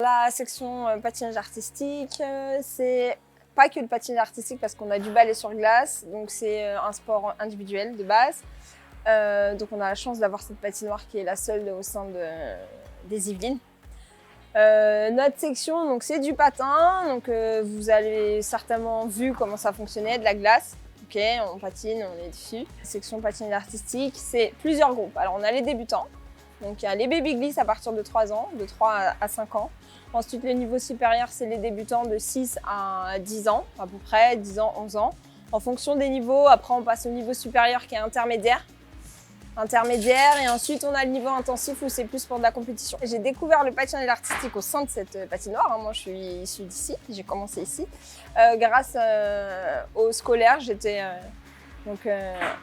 La section patinage artistique, c'est pas que le patinage artistique parce qu'on a du ballet sur glace, donc c'est un sport individuel de base. Donc on a la chance d'avoir cette patinoire qui est la seule au sein des Yvelines. Notre section, donc c'est du patin, donc vous avez certainement vu comment ça fonctionnait, de la glace. Ok, on patine, on est dessus. Section patinage artistique, c'est plusieurs groupes. Alors on a les débutants, donc il y a les baby glisse à partir de 3 ans, de 3 à 5 ans. Ensuite, le niveau supérieur, c'est les débutants de 6 à 10 ans, à peu près, 10 ans, 11 ans. En fonction des niveaux, après on passe au niveau supérieur qui est intermédiaire. Et ensuite on a le niveau intensif où c'est plus pour de la compétition. J'ai découvert le patinage artistique au sein de cette patinoire. Moi, je suis issue d'ici, j'ai commencé ici. Grâce au scolaire, j'étais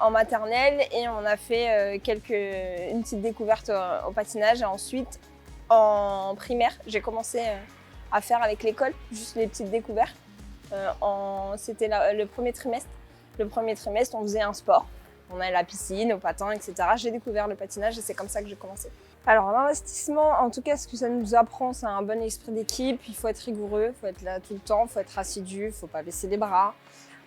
en maternelle et on a fait une petite découverte au patinage. Et ensuite, en primaire, j'ai commencé à faire avec l'école, juste les petites découvertes. C'était le premier trimestre. Le premier trimestre, on faisait un sport. On a la piscine, au patin, etc. J'ai découvert le patinage et c'est comme ça que j'ai commencé. Alors l'investissement, en tout cas, ce que ça nous apprend, c'est un bon esprit d'équipe. Il faut être rigoureux, il faut être là tout le temps, il faut être assidu, il ne faut pas baisser les bras.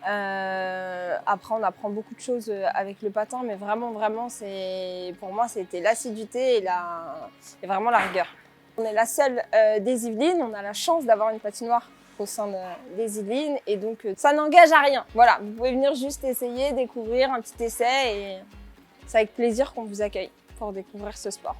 Après, on apprend beaucoup de choses avec le patin, mais vraiment, pour moi, c'était l'assiduité et vraiment la rigueur. On est la seule des Yvelines, on a la chance d'avoir une patinoire au sein des Yvelines et donc ça n'engage à rien. Voilà, vous pouvez venir juste essayer, découvrir un petit essai et c'est avec plaisir qu'on vous accueille pour découvrir ce sport.